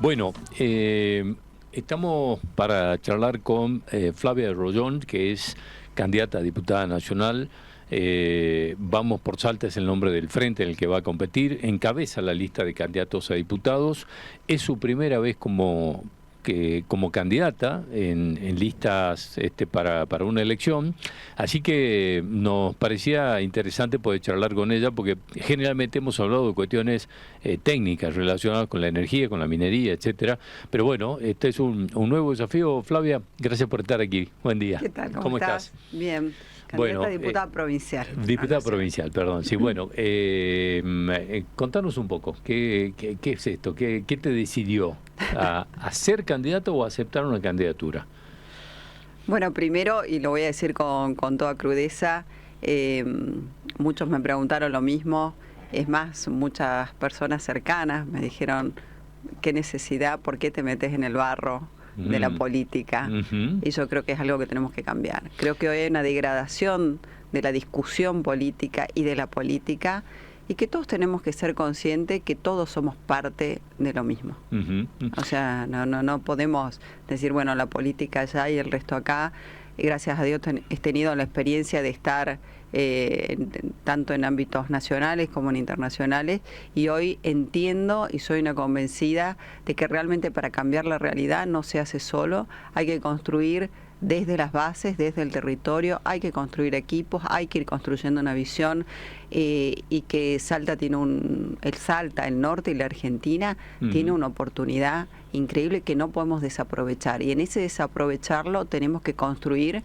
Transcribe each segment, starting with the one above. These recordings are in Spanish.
Bueno, estamos para charlar con Flavia Rollón, que es candidata a diputada nacional. Vamos por Salta es el nombre del frente en el que va a competir. Encabeza la lista de candidatos a diputados. Es su primera vez como candidata en listas para una elección, así que nos parecía interesante poder charlar con ella, porque generalmente hemos hablado de cuestiones técnicas relacionadas con la energía, con la minería, etcétera, pero bueno, este es un nuevo desafío. Flavia, gracias por estar aquí. Buen día. ¿Qué tal? ¿Cómo estás? Bien. Bueno, Diputada provincial. Diputada provincial, perdón. Sí, bueno, contanos un poco, ¿qué es esto? ¿Qué te decidió a ser candidato o a aceptar una candidatura? Bueno, primero, y lo voy a decir con toda crudeza, muchos me preguntaron lo mismo. Es más, muchas personas cercanas me dijeron, ¿qué necesidad? ¿Por qué te metes en el barro de la política? Y yo creo que es algo que tenemos que cambiar. Creo que hoy hay una degradación de la discusión política y de la política, y que todos tenemos que ser conscientes que todos somos parte de lo mismo. O sea, no podemos decir, bueno, la política allá y el resto acá. Y gracias a Dios he tenido la experiencia de estar tanto en ámbitos nacionales como en internacionales, y hoy entiendo y soy una convencida de que realmente para cambiar la realidad no se hace solo, hay que construir desde las bases, desde el territorio, hay que construir equipos, hay que ir construyendo una visión, y que Salta tiene el norte y la Argentina tiene una oportunidad increíble que no podemos desaprovechar, y en ese desaprovecharlo tenemos que construir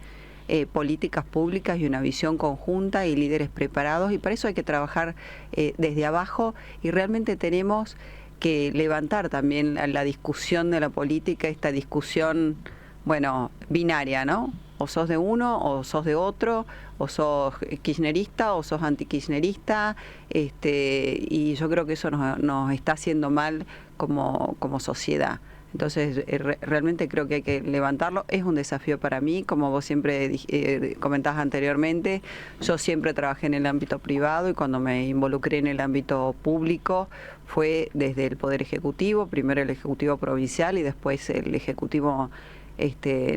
políticas públicas y una visión conjunta y líderes preparados, y para eso hay que trabajar desde abajo, y realmente tenemos que levantar también la discusión de la política, esta discusión, bueno, binaria, ¿no? O sos de uno, o sos de otro, o sos kirchnerista, o sos antikirchnerista, y yo creo que eso nos está haciendo mal como sociedad. Entonces, realmente creo que hay que levantarlo. Es un desafío para mí, como vos siempre comentabas anteriormente. Yo siempre trabajé en el ámbito privado, y cuando me involucré en el ámbito público fue desde el Poder Ejecutivo, primero el Ejecutivo Provincial y después el Ejecutivo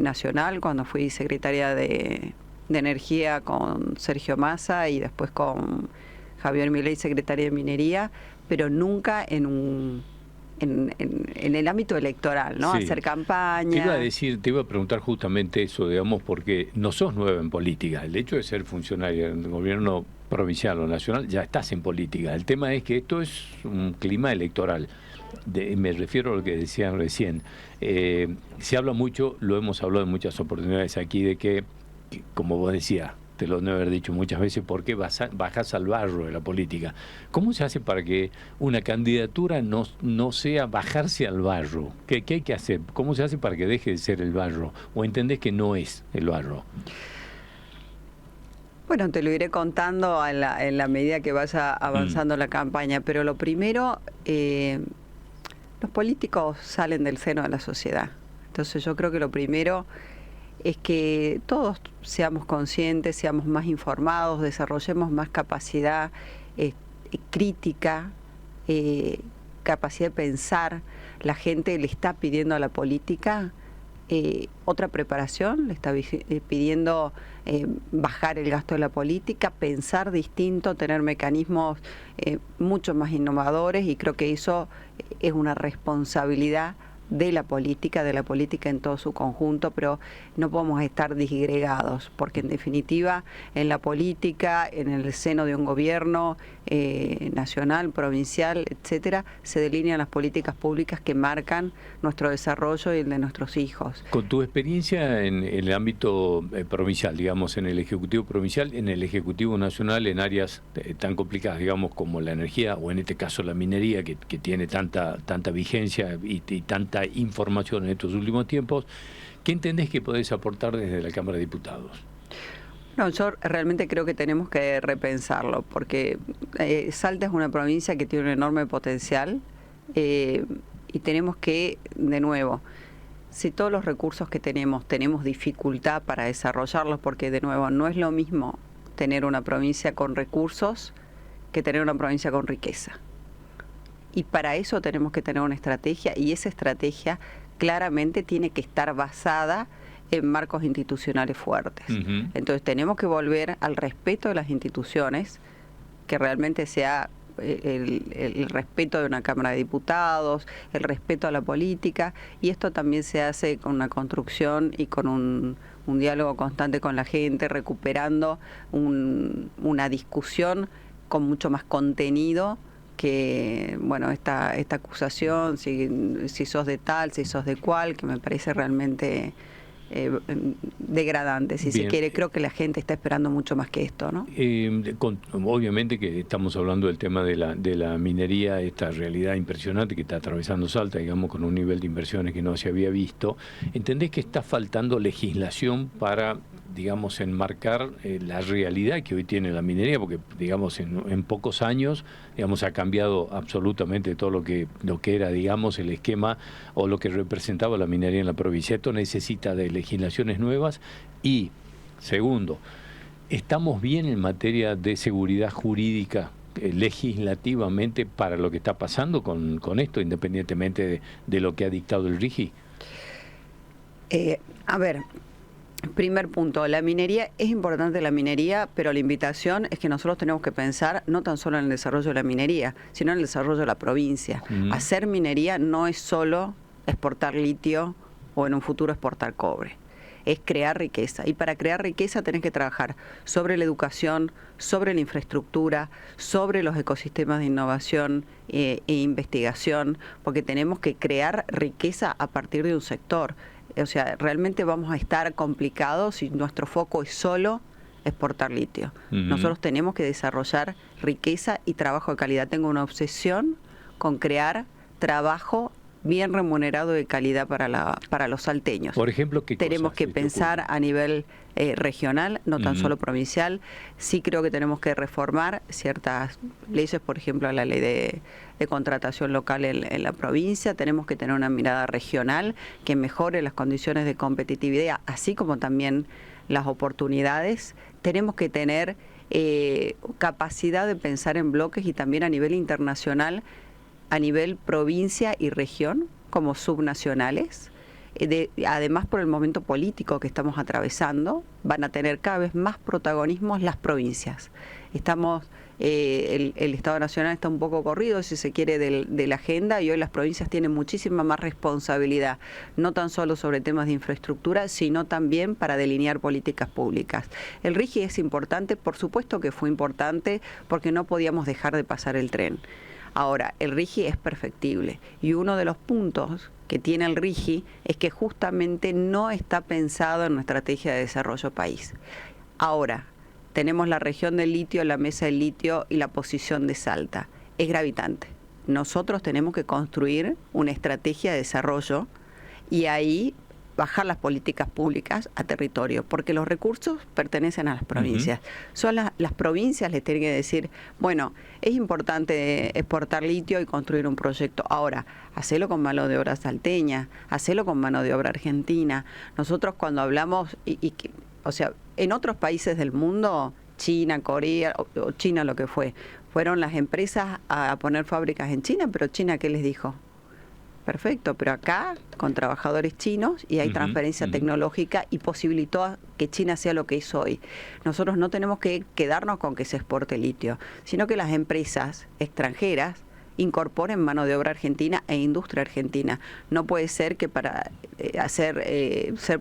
Nacional, cuando fui secretaria de Energía con Sergio Massa y después con Javier Milei, secretaria de Minería, pero nunca en el ámbito electoral, ¿no? Sí. Hacer campaña. Te iba a preguntar justamente eso, digamos, porque no sos nueva en política. El hecho de ser funcionaria del gobierno provincial o nacional, ya estás en política. El tema es que esto es un clima electoral. Me refiero a lo que decían recién. Se habla mucho, lo hemos hablado en muchas oportunidades aquí, de que como vos decías, te lo debo haber dicho muchas veces, ¿por qué bajás al barro de la política? ¿Cómo se hace para que una candidatura no sea bajarse al barro? ¿Qué hay que hacer? ¿Cómo se hace para que deje de ser el barro? ¿O entendés que no es el barro? Bueno, te lo iré contando en la medida que vaya avanzando la campaña, pero lo primero, los políticos salen del seno de la sociedad. Entonces yo creo que lo primero es que todos seamos conscientes, seamos más informados, desarrollemos más capacidad crítica, capacidad de pensar. La gente le está pidiendo a la política otra preparación, le está pidiendo bajar el gasto de la política, pensar distinto, tener mecanismos mucho más innovadores, y creo que eso es una responsabilidad de la política en todo su conjunto, pero no podemos estar disgregados, porque en definitiva en la política, en el seno de un gobierno nacional, provincial, etcétera, se delinean las políticas públicas que marcan nuestro desarrollo y el de nuestros hijos. Con tu experiencia en el ámbito provincial, digamos, en el Ejecutivo Provincial, en el Ejecutivo Nacional, en áreas tan complicadas, digamos, como la energía, o en este caso la minería, que tiene tanta vigencia y tanta información en estos últimos tiempos, ¿qué entendés que podés aportar desde la Cámara de Diputados? No, yo realmente creo que tenemos que repensarlo, porque Salta es una provincia que tiene un enorme potencial, y tenemos que, de nuevo, si todos los recursos que tenemos dificultad para desarrollarlos, porque de nuevo no es lo mismo tener una provincia con recursos que tener una provincia con riqueza. Y para eso tenemos que tener una estrategia, y esa estrategia claramente tiene que estar basada en marcos institucionales fuertes. Entonces tenemos que volver al respeto de las instituciones, que realmente sea el respeto de una Cámara de Diputados, el respeto a la política, y esto también se hace con una construcción y con un diálogo constante con la gente, recuperando una discusión con mucho más contenido que, bueno, esta acusación, si sos de tal, si sos de cual, que me parece realmente degradante, si Bien. se quiere. Creo que la gente está esperando mucho más que esto, ¿no? Obviamente que estamos hablando del tema de la minería, esta realidad impresionante que está atravesando Salta, digamos, con un nivel de inversiones que no se había visto. ¿Entendés que está faltando legislación para, digamos, enmarcar la realidad que hoy tiene la minería? Porque, digamos, en pocos años, digamos, ha cambiado absolutamente todo lo que era, digamos, el esquema o lo que representaba la minería en la provincia. Esto necesita de legislaciones nuevas. Y, segundo, ¿estamos bien en materia de seguridad jurídica legislativamente para lo que está pasando con esto, independientemente de lo que ha dictado el RIGI? A ver, primer punto, la minería, es importante la minería, pero la invitación es que nosotros tenemos que pensar no tan solo en el desarrollo de la minería, sino en el desarrollo de la provincia. Hacer minería no es solo exportar litio o en un futuro exportar cobre. Es crear riqueza. Y para crear riqueza tenés que trabajar sobre la educación, sobre la infraestructura, sobre los ecosistemas de innovación e investigación, porque tenemos que crear riqueza a partir de un sector. O sea, realmente vamos a estar complicados si nuestro foco es solo exportar litio. Nosotros tenemos que desarrollar riqueza y trabajo de calidad. Tengo una obsesión con crear trabajo bien remunerado de calidad para los salteños. Por ejemplo, ¿qué tenemos que pensar a nivel regional, no tan solo provincial. Sí creo que tenemos que reformar ciertas leyes, por ejemplo, la ley de contratación local en la provincia. Tenemos que tener una mirada regional que mejore las condiciones de competitividad, así como también las oportunidades. Tenemos que tener capacidad de pensar en bloques y también a nivel internacional, a nivel provincia y región, como subnacionales. Además, por el momento político que estamos atravesando, van a tener cada vez más protagonismo las provincias. El Estado Nacional está un poco corrido, si se quiere, de la agenda, y hoy las provincias tienen muchísima más responsabilidad, no tan solo sobre temas de infraestructura, sino también para delinear políticas públicas. El RIGI es importante, por supuesto que fue importante, porque no podíamos dejar de pasar el tren. Ahora, el RIGI es perfectible, y uno de los puntos que tiene el RIGI es que justamente no está pensado en una estrategia de desarrollo país. Ahora, tenemos la región del litio, la mesa del litio y la posición de Salta. Es gravitante. Nosotros tenemos que construir una estrategia de desarrollo y ahí bajar las políticas públicas a territorio, porque los recursos pertenecen a las provincias. Son las provincias les tienen que decir, bueno, es importante exportar litio y construir un proyecto. Ahora, hacelo con mano de obra salteña, hacelo con mano de obra argentina. Nosotros cuando hablamos, o sea, en otros países del mundo, China, Corea, o China lo que fueron las empresas a poner fábricas en China, pero China, ¿qué les dijo? Perfecto, pero acá con trabajadores chinos y hay transferencia tecnológica y posibilitó que China sea lo que es hoy. Nosotros no tenemos que quedarnos con que se exporte litio, sino que las empresas extranjeras incorporen mano de obra argentina e industria argentina. No puede ser que para ser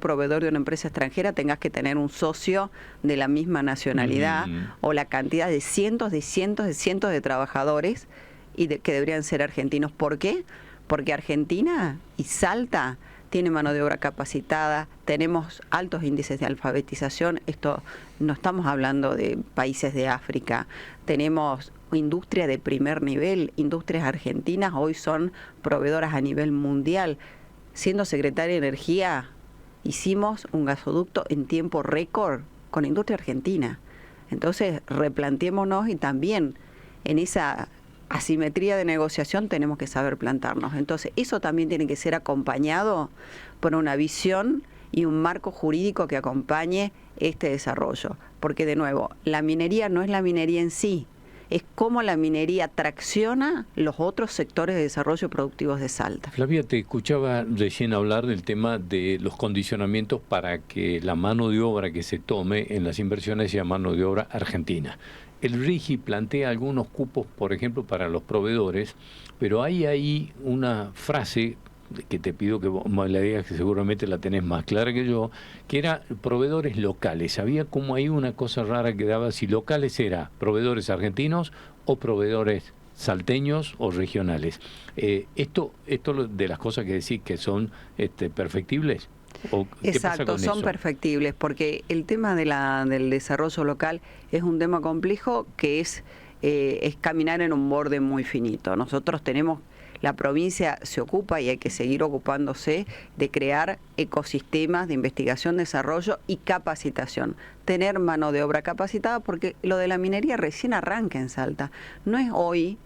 proveedor de una empresa extranjera tengas que tener un socio de la misma nacionalidad o la cantidad de cientos de trabajadores que deberían ser argentinos. ¿Por qué? Porque Argentina y Salta tiene mano de obra capacitada, tenemos altos índices de alfabetización, esto no estamos hablando de países de África, tenemos industria de primer nivel, industrias argentinas hoy son proveedoras a nivel mundial. Siendo secretaria de Energía, hicimos un gasoducto en tiempo récord con industria argentina. Entonces, replanteémonos, y también en esa asimetría de negociación tenemos que saber plantarnos. Entonces, eso también tiene que ser acompañado por una visión y un marco jurídico que acompañe este desarrollo. Porque, de nuevo, la minería no es la minería en sí, es cómo la minería tracciona los otros sectores de desarrollo productivos de Salta. Flavia, te escuchaba recién hablar del tema de los condicionamientos para que la mano de obra que se tome en las inversiones sea mano de obra argentina. El RIGI plantea algunos cupos, por ejemplo, para los proveedores, pero hay ahí una frase que te pido que vos me la digas, que seguramente la tenés más clara que yo, que era proveedores locales. Había como ahí una cosa rara que daba, si locales era proveedores argentinos o proveedores salteños o regionales. Esto de las cosas que decís que son perfectibles. Exacto, son perfectibles, porque el tema del desarrollo local es un tema complejo que es caminar en un borde muy finito. Nosotros tenemos, la provincia se ocupa y hay que seguir ocupándose de crear ecosistemas de investigación, desarrollo y capacitación. Tener mano de obra capacitada, porque lo de la minería recién arranca en Salta. No es hoy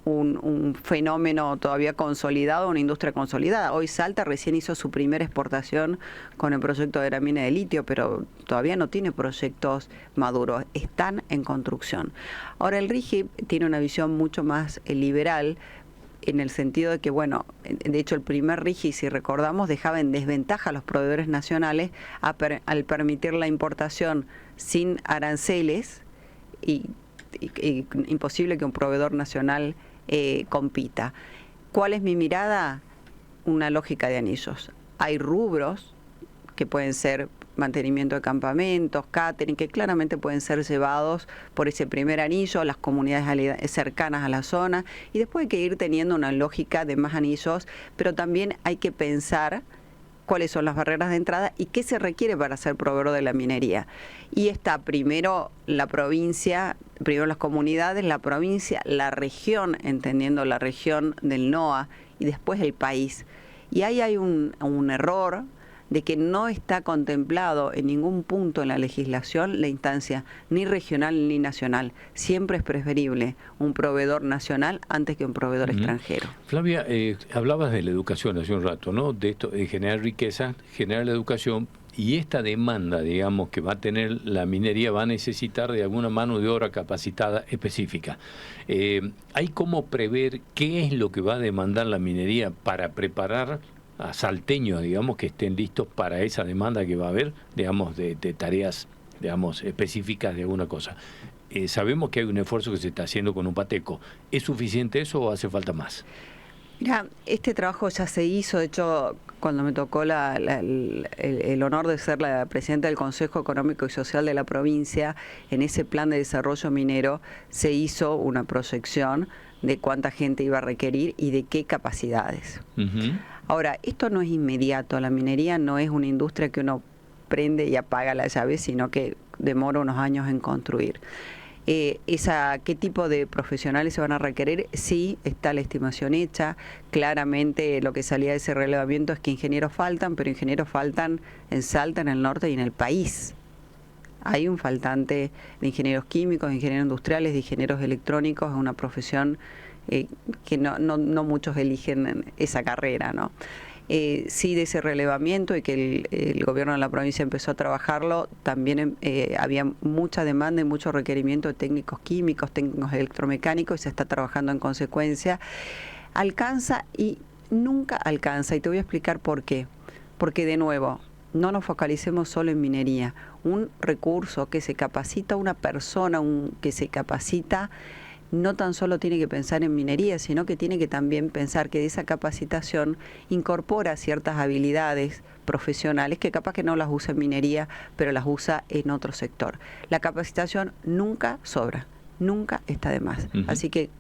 un fenómeno todavía consolidado, una industria consolidada. Hoy Salta recién hizo su primera exportación con el proyecto de la mina de litio, pero todavía no tiene proyectos maduros, están en construcción. Ahora el RIGI tiene una visión mucho más liberal, en el sentido de que, bueno, de hecho el primer RIGI, si recordamos, dejaba en desventaja a los proveedores nacionales al permitir la importación sin aranceles y imposible que un proveedor nacional compita. ¿Cuál es mi mirada? Una lógica de anillos. Hay rubros que pueden ser mantenimiento de campamentos, catering, que claramente pueden ser llevados por ese primer anillo, las comunidades cercanas a la zona, y después hay que ir teniendo una lógica de más anillos, pero también hay que pensar cuáles son las barreras de entrada y qué se requiere para ser proveedor de la minería. Y está primero la provincia, primero las comunidades, la provincia, la región, entendiendo la región del NOA, y después el país. Y ahí hay un error de que no está contemplado en ningún punto en la legislación la instancia ni regional ni nacional. Siempre es preferible un proveedor nacional antes que un proveedor extranjero. Flavia, hablabas de la educación hace un rato, ¿no? De esto, de generar riqueza, generar la educación, y esta demanda, digamos, que va a tener la minería va a necesitar de alguna mano de obra capacitada específica. ¿Hay cómo prever qué es lo que va a demandar la minería para preparar a salteños, digamos, que estén listos para esa demanda que va a haber, digamos, de tareas, digamos, específicas de alguna cosa? Sabemos que hay un esfuerzo que se está haciendo con Upateco. ¿Es suficiente eso o hace falta más? Mira, este trabajo ya se hizo. De hecho, cuando me tocó el honor de ser la presidenta del Consejo Económico y Social de la provincia, en ese plan de desarrollo minero se hizo una proyección de cuánta gente iba a requerir y de qué capacidades. Ahora, esto no es inmediato. La minería no es una industria que uno prende y apaga la llave, sino que demora unos años en construir. ¿Qué tipo de profesionales se van a requerir? Sí, está la estimación hecha. Claramente lo que salía de ese relevamiento es que ingenieros faltan, pero ingenieros faltan en Salta, en el norte y en el país. Hay un faltante de ingenieros químicos, de ingenieros industriales, de ingenieros electrónicos. Es una profesión que no muchos eligen esa carrera, ¿no? Sí, de ese relevamiento y que el gobierno de la provincia empezó a trabajarlo, también había mucha demanda y mucho requerimiento de técnicos químicos, técnicos electromecánicos, y se está trabajando en consecuencia. Alcanza y nunca alcanza, y te voy a explicar por qué. Porque, de nuevo, no nos focalicemos solo en minería. Un recurso que se capacita, una persona que se capacita, no tan solo tiene que pensar en minería, sino que tiene que también pensar que esa capacitación incorpora ciertas habilidades profesionales que capaz que no las usa en minería, pero las usa en otro sector. La capacitación nunca sobra, nunca está de más. Así que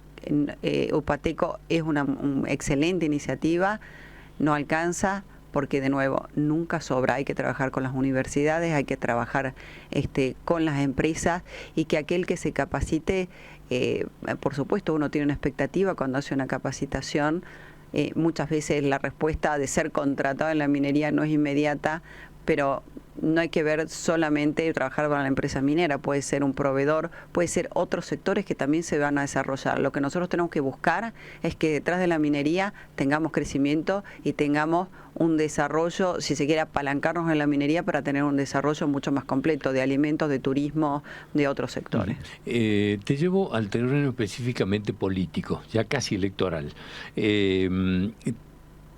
Upateco es una excelente iniciativa, no alcanza, porque de nuevo nunca sobra. Hay que trabajar con las universidades, hay que trabajar con las empresas, y que aquel que se capacite, por supuesto uno tiene una expectativa cuando hace una capacitación. Muchas veces la respuesta de ser contratado en la minería no es inmediata, pero no hay que ver solamente trabajar para la empresa minera, puede ser un proveedor, puede ser otros sectores que también se van a desarrollar. Lo que nosotros tenemos que buscar es que detrás de la minería tengamos crecimiento y tengamos un desarrollo, si se quiere apalancarnos en la minería para tener un desarrollo mucho más completo de alimentos, de turismo, de otros sectores. Te llevo al terreno específicamente político, ya casi electoral.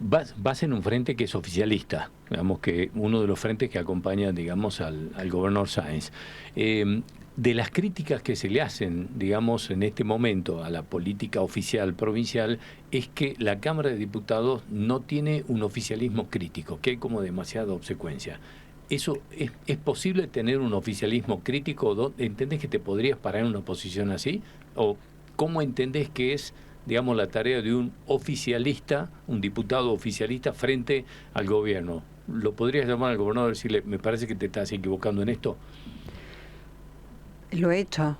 Vas en un frente que es oficialista, digamos que uno de los frentes que acompaña, digamos, al gobernador Sáenz. De las críticas que se le hacen, digamos, en este momento a la política oficial provincial, es que la Cámara de Diputados no tiene un oficialismo crítico, que hay como demasiada obsecuencia. ¿Eso es posible tener un oficialismo crítico? ¿Entendés que te podrías parar en una posición así? ¿O cómo entendés que es, digamos, la tarea de un oficialista, un diputado oficialista frente al gobierno? ¿Lo podrías llamar al gobernador y decirle, me parece que te estás equivocando en esto? Lo he hecho,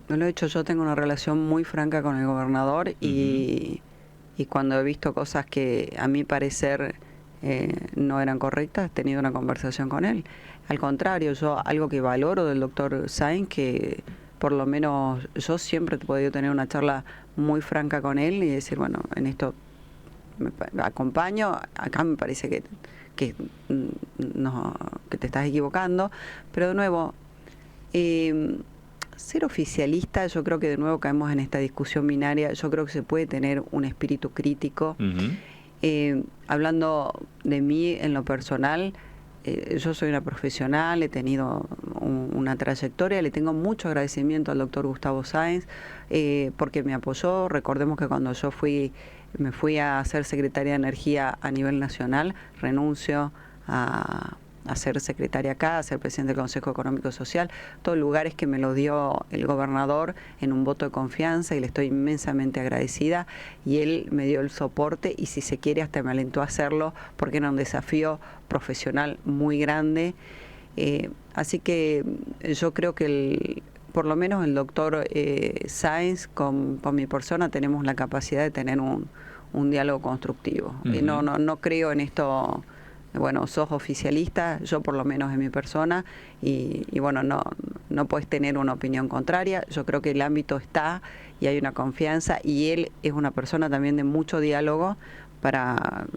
yo tengo una relación muy franca con el gobernador y cuando he visto cosas que a mi parecer no eran correctas, he tenido una conversación con él. Al contrario, yo algo que valoro del doctor Sáenz, que por lo menos yo siempre he podido tener una charla muy franca con él y decir, bueno, en esto me acompaño, acá me parece que te estás equivocando, pero de nuevo, ser oficialista, yo creo que de nuevo caemos en esta discusión binaria, yo creo que se puede tener un espíritu crítico. Hablando de mí en lo personal, yo soy una profesional, he tenido una trayectoria, le tengo mucho agradecimiento al doctor Gustavo Sáenz porque me apoyó. Recordemos que cuando yo me fui a ser secretaria de Energía a nivel nacional, renuncio a ser secretaria acá, a ser presidente del Consejo Económico y Social, todos lugares que me lo dio el gobernador en un voto de confianza y le estoy inmensamente agradecida y él me dio el soporte y si se quiere hasta me alentó a hacerlo porque era un desafío profesional muy grande. Así que yo creo que por lo menos el doctor Sáenz con mi persona tenemos la capacidad de tener un diálogo constructivo. No creo en esto. Bueno, sos oficialista, yo por lo menos en mi persona, y bueno, no puedes tener una opinión contraria. Yo creo que el ámbito está y hay una confianza, y él es una persona también de mucho diálogo para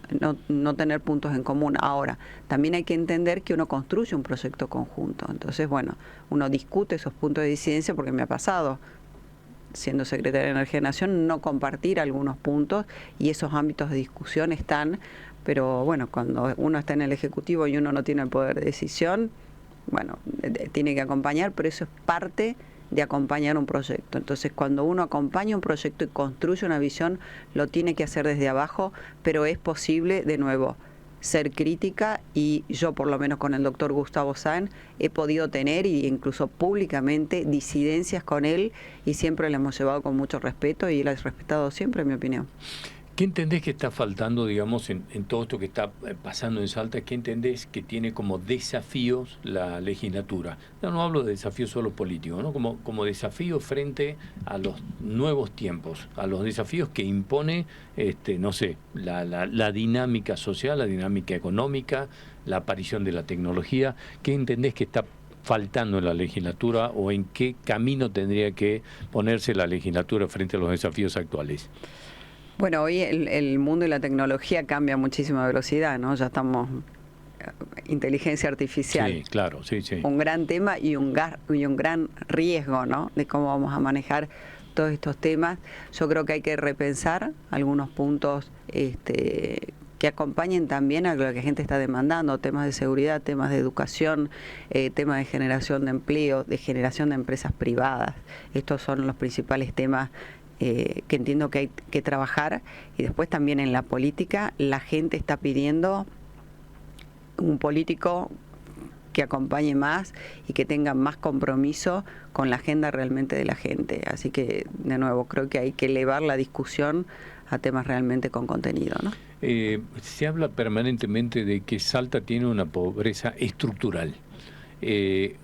no tener puntos en común. Ahora, también hay que entender que uno construye un proyecto conjunto. Entonces, bueno, uno discute esos puntos de disidencia porque me ha pasado, siendo secretaria de Energía de Nación, no compartir algunos puntos y esos ámbitos de discusión están. Pero bueno, cuando uno está en el Ejecutivo y uno no tiene el poder de decisión, bueno, tiene que acompañar, pero eso es parte de acompañar un proyecto. Entonces, cuando uno acompaña un proyecto y construye una visión, lo tiene que hacer desde abajo, pero es posible, de nuevo, ser crítica, y yo por lo menos con el doctor Gustavo Sáenz he podido tener, y incluso públicamente, disidencias con él, y siempre le hemos llevado con mucho respeto y él ha respetado siempre mi opinión. ¿Qué entendés que está faltando, digamos, en todo esto que está pasando en Salta? ¿Qué entendés que tiene como desafíos la legislatura? No hablo de desafíos solo políticos, ¿no? Como desafíos frente a los nuevos tiempos, a los desafíos que impone, no sé, la dinámica social, la dinámica económica, la aparición de la tecnología. ¿Qué entendés que está faltando en la legislatura o en qué camino tendría que ponerse la legislatura frente a los desafíos actuales? Bueno, hoy el mundo y la tecnología cambia a muchísima velocidad, ¿no? Ya estamos... Inteligencia artificial. Sí, claro, sí. Un gran tema y un gran riesgo, ¿no? De cómo vamos a manejar todos estos temas. Yo creo que hay que repensar algunos puntos que acompañen también a lo que la gente está demandando, temas de seguridad, temas de educación, temas de generación de empleo, de generación de empresas privadas. Estos son los principales temas que entiendo que hay que trabajar. Y después también en la política la gente está pidiendo un político que acompañe más y que tenga más compromiso con la agenda realmente de la gente. Así que, de nuevo, creo que hay que elevar la discusión a temas realmente con contenido, ¿no? Se habla permanentemente de que Salta tiene una pobreza estructural.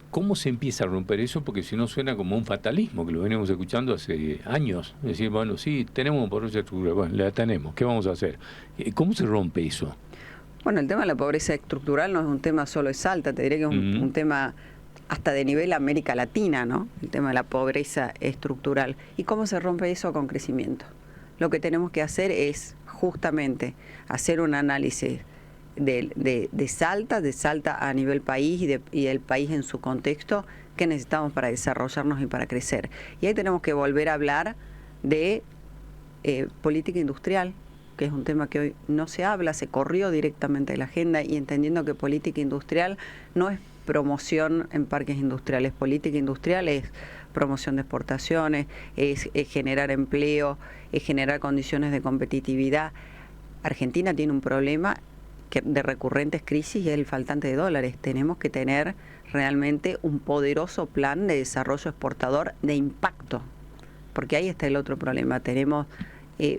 ¿Cómo se empieza a romper eso? Porque si no suena como un fatalismo, que lo venimos escuchando hace años. Es decir, bueno, sí, tenemos una pobreza estructural, bueno, la tenemos, ¿qué vamos a hacer? ¿Cómo se rompe eso? Bueno, el tema de la pobreza estructural no es un tema solo de Salta, te diré que es un tema hasta de nivel América Latina, ¿no? El tema de la pobreza estructural. ¿Y cómo se rompe eso? Con crecimiento. Lo que tenemos que hacer es justamente hacer un análisis de Salta a nivel país y del país en su contexto, que necesitamos para desarrollarnos y para crecer. Y ahí tenemos que volver a hablar de política industrial, que es un tema que hoy no se habla, se corrió directamente de la agenda, y entendiendo que política industrial no es promoción en parques industriales, política industrial es promoción de exportaciones, es generar empleo, es generar condiciones de competitividad. Argentina tiene un problema de recurrentes crisis y es el faltante de dólares. Tenemos que tener realmente un poderoso plan de desarrollo exportador de impacto, porque ahí está el otro problema. Tenemos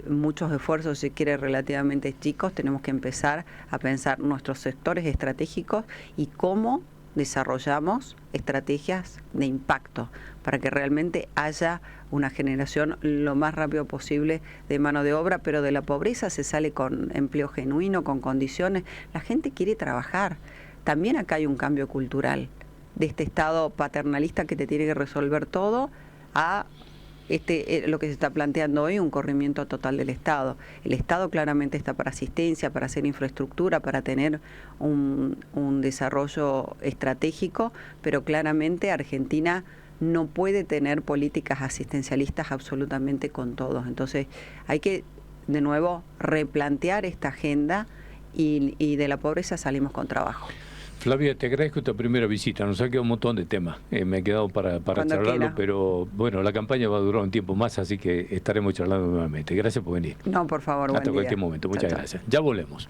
muchos esfuerzos, si quiere, relativamente chicos. Tenemos que empezar a pensar nuestros sectores estratégicos y cómo desarrollamos estrategias de impacto para que realmente haya una generación lo más rápido posible de mano de obra, pero de la pobreza se sale con empleo genuino, con condiciones. La gente quiere trabajar. También acá hay un cambio cultural de este Estado paternalista que te tiene que resolver todo a lo que se está planteando hoy, un corrimiento total del Estado. El Estado claramente está para asistencia, para hacer infraestructura, para tener un desarrollo estratégico, pero claramente Argentina no puede tener políticas asistencialistas absolutamente con todos. Entonces hay que, de nuevo, replantear esta agenda y de la pobreza salimos con trabajo. Flavia, te agradezco esta primera visita, nos ha quedado un montón de temas, me ha quedado para charlarlo, quiera. Pero bueno, la campaña va a durar un tiempo más, así que estaremos charlando nuevamente. Gracias por venir. No, por favor, hasta cualquier momento, muchas gracias. Ya volvemos.